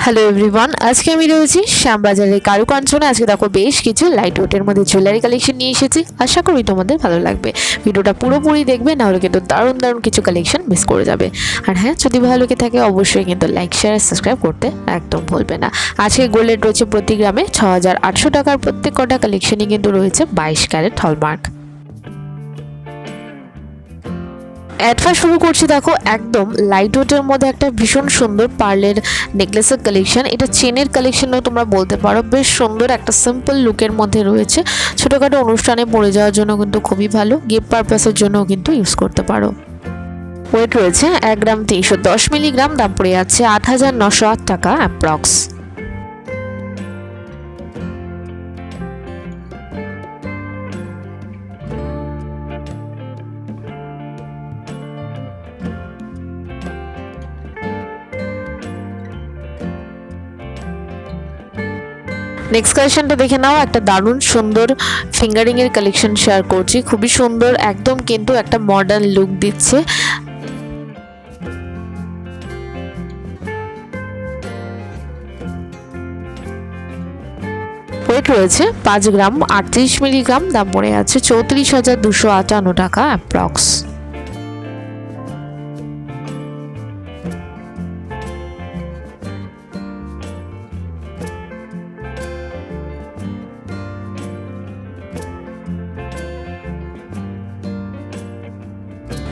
Hello everyone, আজকে আমি রয়েছি শ্যামবাজারের কারুকাঞ্চনে। আজকে দেখো বেশ কিছু লাইট ওয়েটের মধ্যে জুয়েলারি কালেকশন নিয়ে এসেছি। আশা করি তোমাদের ভালো লাগবে। ভিডিওটা পুরোপুরি দেখবে, নাহলে কিন্তু দারুণ দারুণ কিছু কালেকশন মিস করে যাবে। আর হ্যাঁ, যদি ভালো লেগে থাকে অবশ্যই কিন্তু লাইক শেয়ার সাবস্ক্রাইব করতে একদম ভুলবে না। আজকে গোল্ডের রয়েছে প্রতি গ্রামে 6800 টাকার। প্রত্যেক কটা কালেকশনই কিন্তু রয়েছে 22 ক্যারেট হলমার্ক। অ্যাডভান্স শুরু করছি, দেখো একদম লাইট ওয়েটের মধ্যে একটা ভীষণ সুন্দর পার্লের নেকলেসের কালেকশন। এটা চেনের কালেকশনও তোমরা বলতে পারো। বেশ সুন্দর একটা সিম্পল লুকের মধ্যে রয়েছে। ছোটোখাটো অনুষ্ঠানে পরে যাওয়ার জন্য কিন্তু খুবই ভালো, গিফট পারপাসের জন্যও কিন্তু ইউজ করতে পারো। ওয়েট রয়েছে 1 গ্রাম 310 মিলিগ্রাম। দাম পড়ে যাচ্ছে 8908 টাকা অ্যাপ্রক্স। নেক্সট কালেকশনটা দেখে নাও। একটা দারুণ সুন্দর ফিঙ্গারিং এর কালেকশন শেয়ার করছি। খুবই সুন্দর, একদম কিন্তু একটা মডার্ন লুক দিচ্ছে। ওয়েট রয়েছে 5 গ্রাম 38 মিলিগ্রাম। দাম পড়ে আছে 34,258 টাকা অ্যাপ্রক্স।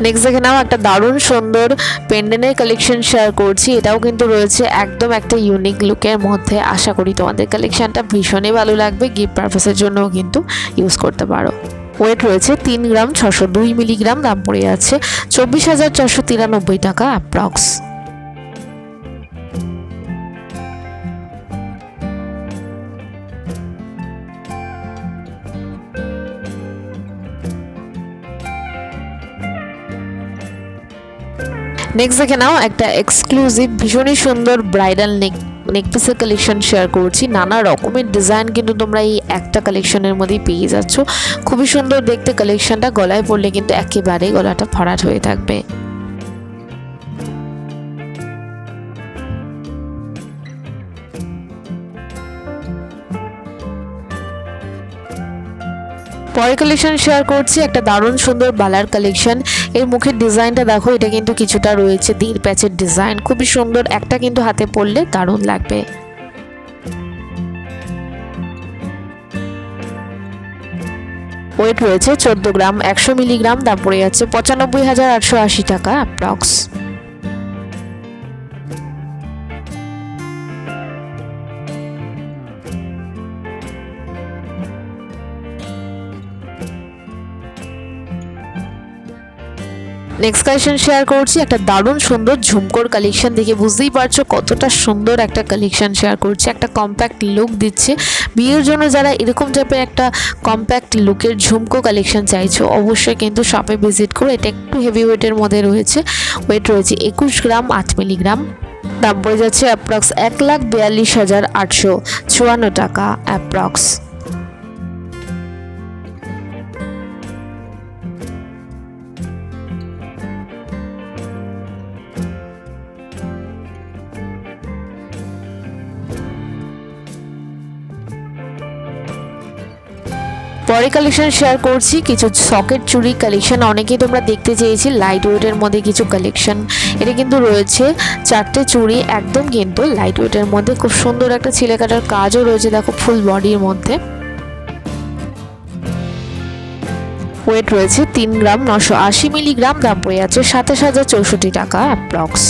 নেক্সট দেখে নাও, একটা দারুণ সুন্দর পেন্ডেন্টের কালেকশন শেয়ার করছি। এটাও কিন্তু রয়েছে একদম একটা ইউনিক লুকের মধ্যে। আশা করি তোমাদের কালেকশনটা ভীষণই ভালো লাগবে। গিফট পারপাসের জন্যও কিন্তু ইউজ করতে পারো। ওয়েট রয়েছে 3 গ্রাম 602 মিলিগ্রাম। দাম পড়ে যাচ্ছে 24,493 টাকা অ্যাপ্রক্স। নেক্সট দেখে নাও, একটা এক্সক্লুসিভ ভীষণই সুন্দর ব্রাইডাল নেকপিসের কালেকশন শেয়ার করছি। নানা রকমের ডিজাইন কিন্তু তোমরা এই একটা কালেকশনের মধ্যেই পেয়ে যাচ্ছ। খুবই সুন্দর দেখতে কালেকশনটা। গলায় পরলে কিন্তু একেবারে গলাটা ভরাট হয়ে থাকবে। পরের কালেকশন শেয়ার করছি, একটা দারুণ সুন্দর বালার কালেকশন। এর মুখের ডিজাইনটা দেখো, এটা কিন্তু কিছুটা রয়েছে 3 প্যাচের ডিজাইন। খুবই সুন্দর, একটা কিন্তু হাতে পরলে দারুণ লাগবে। ওয়েট রয়েছে 14 গ্রাম 100 মিলিগ্রাম। দাম পড়ে যাচ্ছে 95,880 টাকা অ্যাপ্রক্স। নেক্সট কালেকশন শেয়ার করছি, একটা দারুণ সুন্দর ঝুমকোর কালেকশন। দেখে বুঝতেই পারছো কতটা সুন্দর একটা কালেকশন শেয়ার করছি। একটা কম্প্যাক্ট লুক দিচ্ছে। বিয়ের জন্য যারা এরকম টাইপের একটা কম্প্যাক্ট লুকের ঝুমকো কালেকশন চাইছো, অবশ্যই কিন্তু শপে ভিজিট করো। এটা একটু হেভি ওয়েটের মধ্যে রয়েছে। ওয়েট রয়েছে 21 গ্রাম 8 মিলিগ্রাম। দাম পড়ে যাচ্ছে অ্যাপ্রক্স 1,42,854 টাকা অ্যাপ্রক্স। পরে কালেকশন শেয়ার করছি কিছু সকেট চুড়ি কালেকশন। অনেকেই তোমরা দেখতে চেয়েছি লাইট ওয়েটের মধ্যে কিছু কালেকশন। এটা কিন্তু রয়েছে 4টে চুড়ি, একদম কিন্তু লাইট ওয়েটের মধ্যে। খুব সুন্দর একটা ছিলে কাটার কাজও রয়েছে, দেখো ফুল বডির মধ্যে। ওয়েট রয়েছে 3 গ্রাম 980 মিলিগ্রাম। দাম পড়ে যাচ্ছে 27,064 টাকা অ্যাপ্রক্স।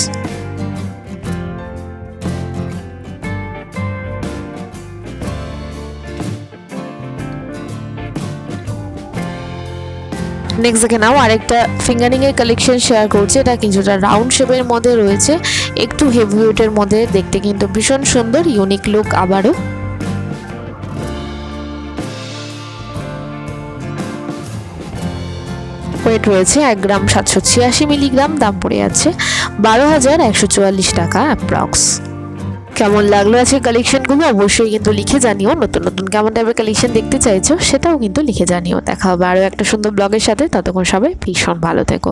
নেক্সট দেখে নাও, আরেকটা ফিঙ্গারিং এর কালেকশন শেয়ার করছে। এটা কিছুটা রাউন্ড শেপের মধ্যে রয়েছে, একটু হেভি ওয়েটের মধ্যে। দেখতে কিন্তু ভীষণ সুন্দর, ইউনিক লুক আবারও। ওয়েট রয়েছে 1 গ্রাম 786 মিলিগ্রাম। দাম পড়ে যাচ্ছে 12,144 টাকা অ্যাপ্রক্স। কেমন লাগলো আছে কালেকশনগুলো অবশ্যই কিন্তু লিখে জানিও। নতুন নতুন কেমন টাইপের কালেকশন দেখতে চাইছো সেটাও কিন্তু লিখে জানিও। দেখা হবে আরও একটা সুন্দর ব্লগের সাথে। ততক্ষণ সবাই ভীষণ ভালো থেকো।